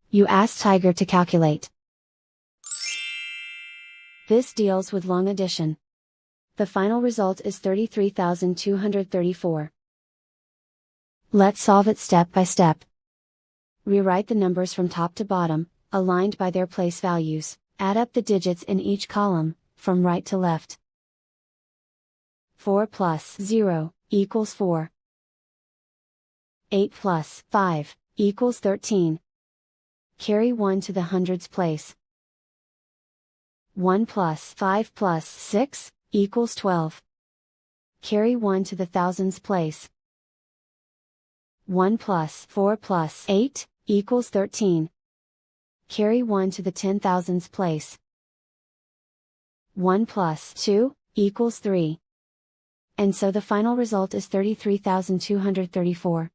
You ask Tiger to calculate. This deals with long addition. The final result is 33,234. Let's solve it step by step. Rewrite the numbers from top to bottom, aligned by their place values. Add up the digits in each column, from right to left. 4 plus 0 equals 4. 8 plus 5 equals 13. Carry 1 to the hundreds place. 1 plus 5 plus 6 equals 12. Carry 1 to the thousands place. 1 plus 4 plus 8 equals 13. Carry 1 to the 10,000s place. 1 plus 2 equals 3. And so the final result is 33,234.